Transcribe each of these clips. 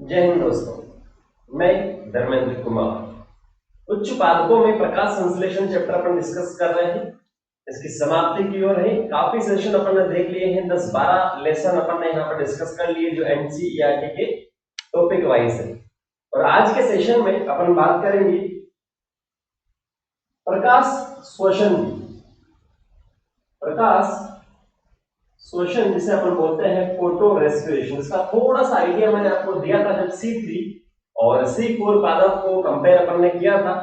जय हिंद दोस्तों, मैं धर्मेंद्र कुमार। उच्च पादपों में प्रकाश संश्लेषण चैप्टर अपन डिस्कस कर रहे हैं। इसकी समाप्ति की ओर है। काफी सेशन अपन ने देख लिए हैं, 10-12 लेसन अपन ने यहाँ पर डिस्कस कर लिए जो एनसीईआरटी के टॉपिक वाइज है। और आज के सेशन में अपन बात करेंगे प्रकाश श्वसन की। प्रकाश श्वसन जिसे अपन बोलते हैं फोटो रेस्पिरेशन, इसका थोड़ा सा आइडिया मैंने आपको दिया था जब C3 और C4 पादप को कंपेयर अपन ने किया था।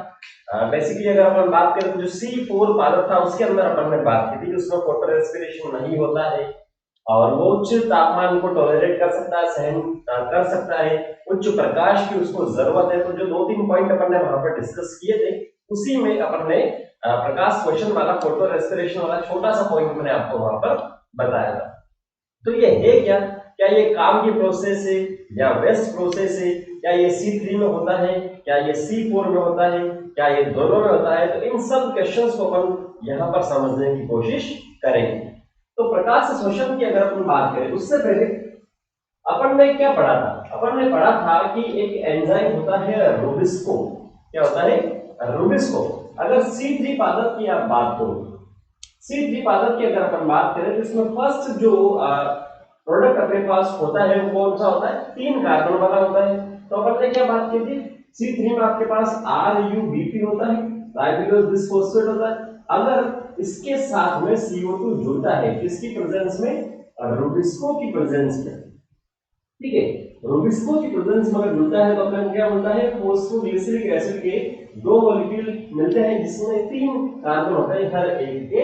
बेसिकली अगर अपन बात करें तो जो C4 पादप था उसके अंदर अपन ने बात की थी कि उसमें फोटो रेस्पिरेशन नहीं होता है और वो उच्च तापमान को टॉलरेट कर सकता है, सहन कर सकता है, उच्च प्रकाश की उसको जरूरत है। तो जो 2-3 पॉइंट अपन ने वहां पर डिस्कस किए थे उसी में अपन ने प्रकाश श्वसन वाला फोटो रेस्पिरेशन वाला छोटा सा पॉइंट मैंने आपको वहां पर बताया था। तो ये है क्या ये काम की प्रोसेस है या वेस्ट प्रोसेस है, क्या ये C3 में होता है, क्या ये C4 में होता है, क्या ये दोनों में होता है? तो इन सब क्वेश्चंस को अपन यहाँ पर समझने की कोशिश करेंगे। तो प्रकाश श्वसन की अगर अपन बात करें उससे पहले अपन ने क्या पढ़ा था? अपन ने पढ़ा था कि एक एंजाइम होता है रूबिस्को। क्या होता है? रूबिस्को। अगर C3 पादप की आप बात करो, C3 पादप की अगर अपन बात करें तो इसमें फर्स्ट जो प्रोडक्ट अपने पास होता है वो कौन सा होता है? 3 कार्बन वाला होता है। तो अपन ने क्या बात की थी? C3 में आपके पास RUBP होता है, राइबोलोज बिसफॉस्फेट होता है। अगर इसके साथ में CO2 जुड़ता है किसकी प्रेजेंस में? रूबिस्को की प्रेजेंस में। ठीक है, रूबिस्को की प्रेजेंस में अगर जुड़ता है तो अपन क्या बोलता है? फॉस्फोग्लिसरिक एसिड के 2 मॉलिक्यूल मिलते हैं जिसमें 3 कार्बन होता है हर एक के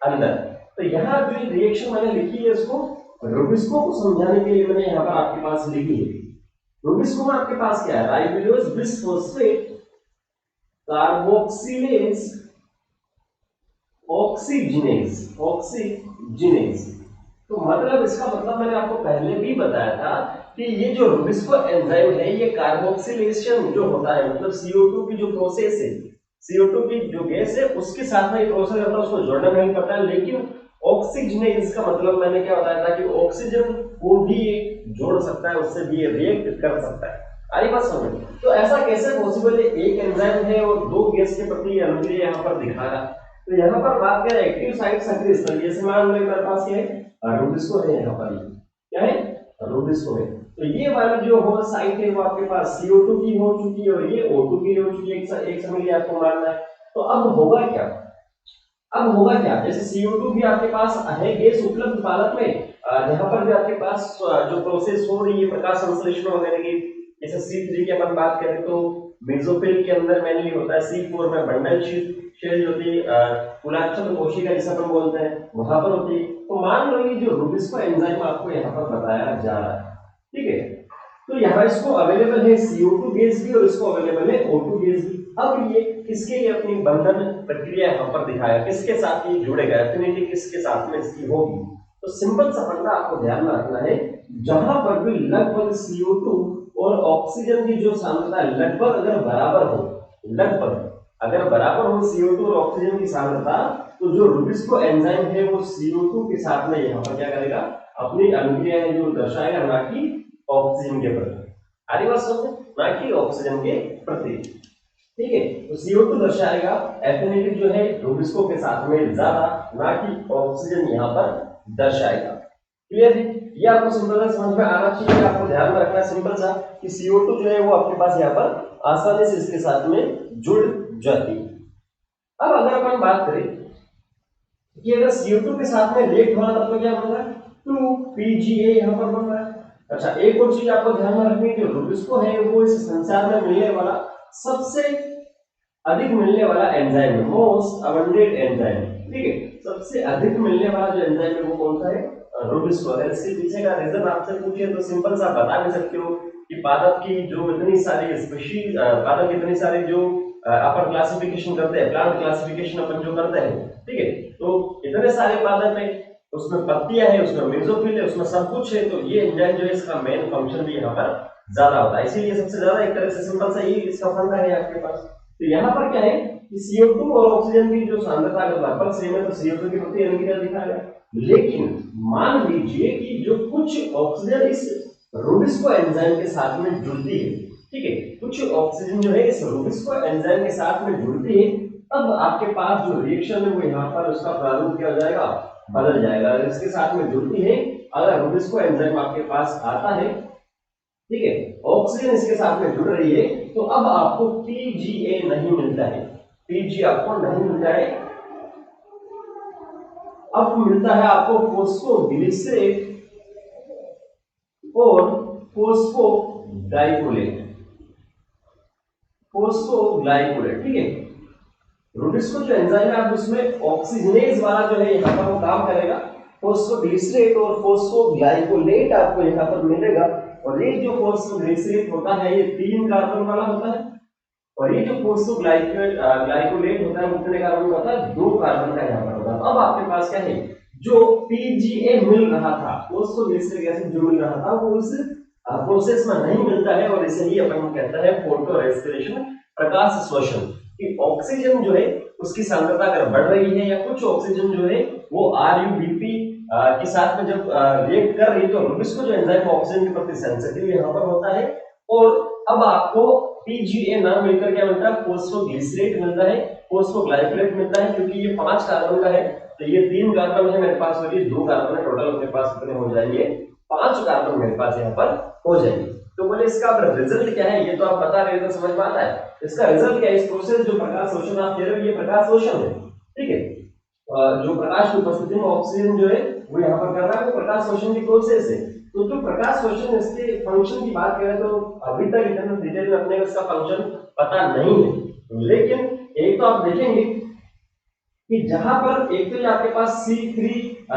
अंदर। तो यहाँ जो रिएक्शन मैंने लिखी है उसको रूबिस्को को समझाने के लिए मैंने यहाँ पर आपके पास लिखी है। रूबिस्को में आपके पास क्या है? Ribulose bisphosphate carboxylase oxygenase. तो मतलब इसका मतलब मैंने आपको पहले भी बताया था कि ये जो रूबिस्को एंजाइम है ये कार्बोक्सिलेशन जो होता है, मतलब CO2 की जो प्रोसेस है, CO2 की जो गैस है उसके साथ में ये प्रोसेस करता है, उसको जोड़ने में हेल्प करता है। लेकिन ऑक्सीजनेज का मतलब मैंने क्या बताया था कि ऑक्सीजन को भी ये जोड़ सकता है, उससे भी ये रिएक्ट कर सकता है। आई बात समझ? तो ऐसा कैसे पॉसिबल है? एक एंजाइम है और 2 गैस के प्रति अनुक्रिया यहाँ पर दिखा रहा है। तो यहाँ पर बात करें एक्टिव साइट सक्रिय स्थल, जैसे मान लो मेरे पास क्या है? रूबिस्को है। यहाँ पर क्या है? रूबिस्को है। तो ये वाला जो होल साइट है वो आपके पास CO2 की हो चुकी है और ये O2 की हो चुकी है। एक समय लिए आपको मानना है। तो अब होगा क्या? जैसे CO2 भी आपके पास है गैस उपलब्ध पादप में, जहां पर भी आपके पास जो प्रोसेस हो रही है प्रकाश संश्लेषण वगैरह की, जैसे C3 की अपन बात करें तो मेसोफिल के अंदर मेनली होता है, C4 में बंडल शेल जो होती है कुलाक्षल कोशिका जिसे अपन बोलते हैं वहां पर होती है। तो मान लो ये जो रूबिस्को एंजाइम आपको यहाँ पर बताया जा रहा है, ठीक है, तो यहाँ इसको अवेलेबल है CO2 गैस भी और इसको अवेलेबल है O2 गैस भी। अब ये किसके लिए अपनी बंधन प्रक्रिया यहाँ पर दिखाया, किसके साथ ये जुड़ेगा, एफिनिटी किसके साथ में इसकी होगी? तो सिंपल सा फंडा आपको ध्यान में रखना है, जहां पर भी लगभग CO2 और ऑक्सीजन की जो सांद्रता लगभग अगर बराबर हो CO2 और ऑक्सीजन की सांद्रता, तो जो रूबिस्को एंजाइम है वो CO2 के साथ में यहाँ पर क्या करेगा? अपनी अनुक्रिया है जो दर्शाएगा, ना कि ऑक्सीजन के प्रति। आरी बात समझ? ना कि ऑक्सीजन के प्रति। ठीक है, तो CO2 दर्शाएगा, एफिनिटी जो है रूबिस्को के साथ में ज्यादा, ना कि ऑक्सीजन यहाँ पर दर्शाएगा। क्लियर है? ये आपको सिंपल सा समझ में आना चाहिए। आपको ध्यान में रखना सिंपल सा कि CO2 जो है वो आपके पास यहाँ पर आसानी से इसके साथ में जुड़ जाती है। अब अगर अपन बात करें कि अगर CO2 के साथ में रिएक्ट होना तो क्या बन रहा है? 2PGA यहाँ पर बन रहा है। अच्छा, एक और चीज आपको ध्यान में रखनी है, जो रूबिस्को है वो इस संसार में मिलने वाला सबसे अधिक मिलने वाला एंजाइम है, मोस्ट अबंडेंट एंजाइम। ठीक है, सबसे अधिक मिलने वाला जो एंजाइम है वो कौन सा है? रूबिस्को। अगर इसके पीछे का रीजन आपसे पूछे तो सिंपल सा बता भी सकते हो कि पादप की जो इतनी सारी स्पीशीज, पादप की इतनी सारी जो अपन क्लासिफिकेशन करते हैं, प्लांट क्लासिफिकेशन अपन जो करते हैं, ठीक है, तो इतने सारे पादप है, उसमें पत्तियां है, उसमें मेसोफिल है, उसमें सब कुछ है। तो ये एंजाइम जो है इसका मेन फंक्शन भी यहाँ पर ज्यादा होता है, इसीलिए सबसे ज्यादा एक तरह से सिंपल सा ये इसका फंडा है आपके पास। तो यहाँ पर क्या है कि CO2 और ऑक्सीजन की जो सांद्रता अगर लगभग सेम है तो CO2 की प्रति अनुक्रिया दिखाएगा। लेकिन मान लीजिए कि जो कुछ ऑक्सीजन इस रूबिस्को एंजाइम के साथ में जुड़ती है, ठीक है, कुछ ऑक्सीजन जो है इस रूबिस्को एंजाइम के साथ में जुड़ती है, तब आपके पास जो रिएक्शन है वो यहाँ पर उसका प्रारूप क्या हो जाएगा, बदल जाएगा। अगर इसके साथ में जुड़ती है, अगर रूबिस्को एंजाइम आपके पास आता है, ठीक है, ऑक्सीजन इसके साथ में जुड़ रही है, तो अब आपको पीजीए नहीं मिलता है, पीजी आपको नहीं मिलता है, अब मिलता है आपको फोस्फोग्लिसरेट और फोस्फोग्लाइकोलेट, फोस्फोग्लाइकोलेट, ठीक है। रूबिस्को जो एंजाइम है आप उसमें ऑक्सीजनेज वाला जो है यहाँ पर वो काम करेगा, फोस्फोग्लिसरेट और फोस्फोग्लाइकोलेट आपको यहाँ पर मिलेगा। और ये जो फोस्फोग्लिसरेट होता है ये 3 कार्बन वाला होता है, और ये जो फोस्फोग्लाइकोलेट होता है कितने कार्बन का होता है, 2 कार्बन का यहाँ पर होता है। अब आपके पास क्या है, जो पीजीए मिल रहा था, फोस्फोग्लिसरिक एसिड जो मिल रहा था वो उस प्रोसेस में नहीं मिलता है, और इसे ही अपन कहते हैं फोटो रेस्पिरेशन, प्रकाश श्वसन। कि ऑक्सीजन जो है उसकी सांद्रता अगर बढ़ रही है या कुछ ऑक्सीजन जो है वो आरयूबीपी के साथ में जब रिएक्ट कर रही है, तो रूबिस्को जो एंजाइम ऑक्सीजन के प्रति सेंसिटिव यहाँ पर होता है, और अब आपको पीजीए ना मिलकर क्या मिलता है, फोस्फोग्लिसरेट मिलता है, फोस्फोग्लाइकोलेट मिलता है, क्योंकि ये 5 कार्बन का है, तो ये 3 कार्बन है मेरे पास, और ये 2 कार्बन है, टोटल मेरे पास कितने हो जाएंगे, 5 कार्बन मेरे पास यहाँ पर हो जाएंगे। तो बोले इसका रिजल्ट क्या है, ये तो आप बता रहे हो तो समझ में आता है, इसका रिजल्ट क्या है, इस प्रोसेस जो प्रकाश शोषण आप दे रहे हो ये प्रकाश शोषण है, ठीक है। जो प्रकाश की उपस्थिति में ऑक्सीजन जो है वो यहाँ पर कर रहा है, वो प्रकाश शोषण की प्रोसेस है। तो जो प्रकाश शोषण इसके फंक्शन की बात करें तो अभी तक इतना डिटेल में अपने को इसका फंक्शन पता नहीं है, लेकिन एक तो आप देखेंगे कि जहां पर एक तो ये आपके पास C3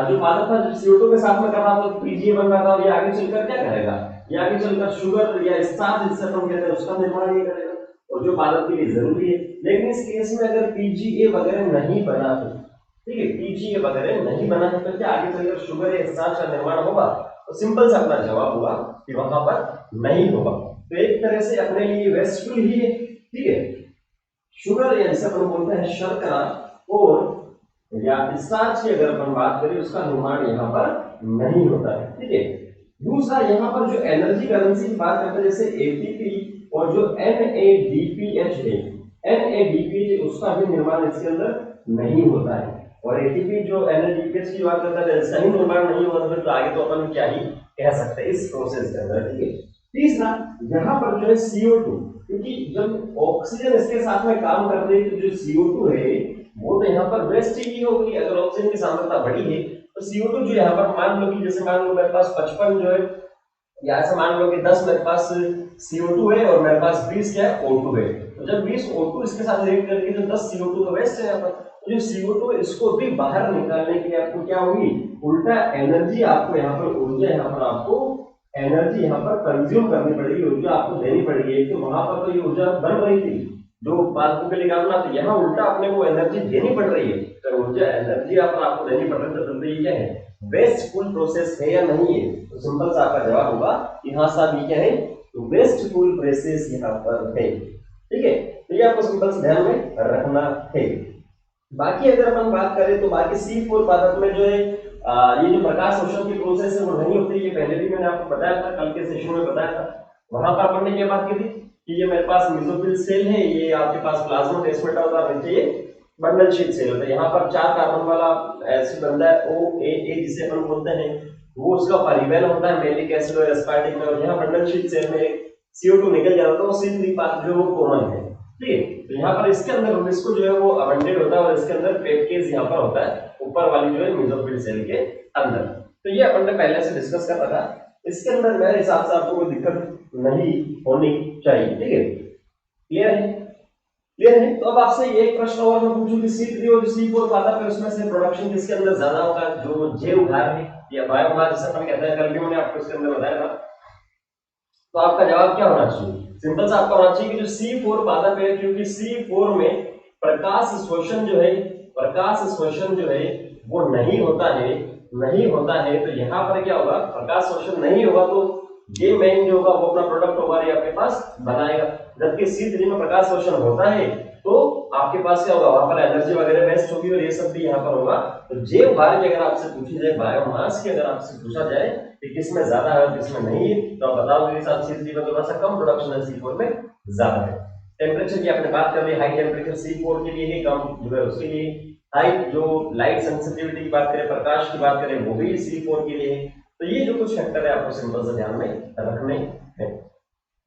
जो पादप था जो CO2 के साथ में कर रहा था, तो पीजीए बन रहा था, और ये आगे चलकर क्या करेगा, ये आगे चलकर शुगर या स्टार्च जिससे हम कहते हैं उसका निर्माण ये करेगा, और जो पादप के लिए जरूरी है। लेकिन इस केस में अगर पीजीए वगैरह नहीं बना है, ठीक है, पीजीए वगैरह नहीं बना है, तो क्या आगे चलकर शुगर या स्टार्च का निर्माण होगा, तो सिंपल सा अपना जवाब होगा कि वहां पर नहीं होगा। तो एक तरह से अपने लिए वेस्टफुल ही है, ठीक है, शुगर या जिसे अपन बोलते हैं शर्करा और या स्टार्च की अगर अपन बात करें उसका निर्माण यहाँ पर नहीं होता है, ठीक है। दूसरा यहाँ पर जो एनर्जी करेंसी की बात करते हैं, जैसे एटीपी और जो NADPH है, NADPH उसका भी निर्माण इसके अंदर नहीं होता है, और एटीपी जो NADPH की बात करता है इसका ही निर्माण नहीं होता, तो आगे तो अपन क्या ही कह सकते हैं इस प्रोसेस के अंदर, ठीक है। तीसरा यहाँ पर जो है CO2, क्योंकि जब ऑक्सीजन इसके साथ में काम कर रही है तो जो CO2 है वो तो यहाँ पर वेस्ट ही होगी, अगर ऑक्सीजन की सांद्रता बढ़ी है तो CO2 जो यहाँ पर मान लो कि जैसे मान लो मेरे पास 55 जो है, या ऐसा मान लो कि 10 मेरे पास CO2 है और मेरे पास 20 क्या है O2 है, तो जब 20 O2 इसके साथ रिएक्ट करेगी तो 10 CO2 तो वेस्ट है यहाँ पर, तो जो CO2 इसको भी बाहर निकालने के लिए आपको क्या होगी, उल्टा एनर्जी आपको यहाँ पर ऊर्जा यहाँ पर आपको एनर्जी यहाँ पर कंज्यूम करनी पड़ेगी, ऊर्जा आपको देनी पड़ेगी। एक तो वहां पर तो ये ऊर्जा बन रही थी जो पादपों के लिए निकालना, तो यहाँ उल्टा अपने को एनर्जी देनी पड़ रही है, तो ऊर्जा एनर्जी आपको देनी पड़ रही है, तो ये क्या है, वेस्टफुल प्रोसेस है या नहीं है, तो सिंपल सा आपका जवाब होगा यहाँ सा भी क्या है, तो वेस्टफुल प्रोसेस यहाँ पर है, ठीक है। तो ये आपको सिंपल से ध्यान में रखना है। बाकी अगर अपन बात करें तो बाकी C4 पादप में जो है ये जो प्रकाश शोषण की प्रोसेस है वो नहीं होती, ये पहले भी मैंने आपको बताया था, कल के सेशन में बताया था। वहां पर अपन ने क्या बात की थी कि ये मेरे पास मेसोफिल सेल है, ये आपके पास प्लाज्माडेस्माटा होता है, नीचे ये बंडल शीट सेल होता है, यहाँ पर 4 कार्बन वाला एसिड बनता है OAA जिसे अपन बोलते हैं, वो उसका परिवेल होता है मैलिक एसिड और एस्पार्टिक में, और यहाँ बंडल शीट सेल में CO2 निकल जाता है, तो C3 पादप जो वो कॉमन है, ठीक है। तो यहाँ पर इसके अंदर रूबिस्को जो है वो अबंडेड होता है, और इसके अंदर पेप्टेज यहाँ पर होता है ऊपर वाली जो है मेसोफिल सेल के अंदर। तो ये अपन ने पहले से डिस्कस कर रखा, इसके अंदर मेरे हिसाब से आपको कोई दिक्कत नहीं होनी चाहिए, ठीक है, क्लियर है, क्लियर है। तो अब आपसे एक प्रश्न और मैं पूछूं कि C3 और C4 पादप है उसमें से प्रोडक्शन किसके अंदर ज्यादा होगा, जो जैव उदार है या बायोमास जिसे अपन कहते हैं, कल भी मैंने आपको इसके अंदर बताया था। तो आपका जवाब क्या होना चाहिए, सिंपल सा आपका होना चाहिए कि जो C4 पादप है, क्योंकि C4 में प्रकाश शोषण जो है, प्रकाश शोषण जो है वो नहीं होता है, नहीं होता है, तो यहाँ पर क्या होगा, प्रकाश शोषण नहीं होगा तो ये मेन जो होगा वो अपना प्रोडक्ट होगा ये आपके पास बनाएगा, जबकि C3 में प्रकाश शोषण होता है तो आपके पास क्या होगा, वहां पर एनर्जी वगैरह वेस्ट होगी और ये सब भी यहाँ पर होगा। तो जैव भार की अगर आपसे पूछी जाए, बायोमास की अगर आपसे पूछा जाए कि किसमें ज्यादा है और किसमें नहीं है, तो आप बताओ मेरे साथ C3 में थोड़ा सा कम प्रोडक्शन है, C4 में ज्यादा है। टेम्परेचर की आपने बात कर ली, हाई टेम्परेचर C4 के लिए ही, कम जो है उसके लिए हाई, जो लाइट सेंसिटिविटी की बात करें, प्रकाश की बात करें, वो भी C4 के लिए। तो ये जो कुछ फैक्टर है आपको सिंपल से ध्यान में रखने हैं,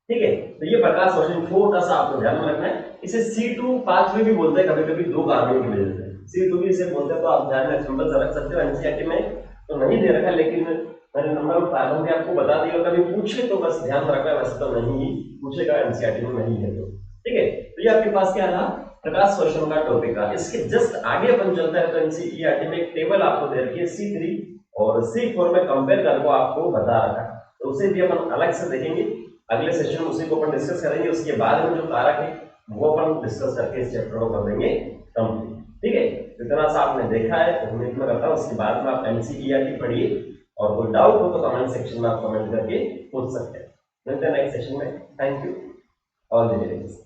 ठीक है। तो ये प्रकाश वर्षण छोटा सा आपको ध्यान में रखना है। इसे C2 पाथवे भी बोलते हैं कभी कभी, दो कारणों की वजह से C2 भी इसे बोलते हैं, तो आप ध्यान में सिंपल से रख सकते हो। एनसीईआरटी में तो नहीं दे रखा, लेकिन मैंने नंबर ऑफ कार्बन भी आपको बता दिया, कभी पूछे तो बस ध्यान रखना, वैसे तो नहीं पूछेगा, एनसीईआरटी में नहीं है तो, ठीक है। तो ये आपके पास क्या रहा, प्रकाश वर्षण का टॉपिक का। इसके जस्ट आगे अपन चलता है तो एनसीईआरटी में एक टेबल आपको दे रखी है, C3 और C4 में कंपेयर करके आपको बता रखा है, तो उसे भी अपन अलग से देखेंगे अगले सेशन में, उसी को अपन डिस्कस करेंगे। उसके बाद में जो कारक है वो अपन डिस्कस करके इस चैप्टर को कर देंगे कंप्लीट, ठीक है। इतना सा आपने देखा है तो उम्मीद में करता हूँ उसके बाद में आप एनसीईआरटी पढ़िए, और कोई डाउट हो तो कमेंट सेक्शन में आप कमेंट करके पूछ सकते हैं। मिलते हैं नेक्स्ट सेशन में। Thank you, all the best.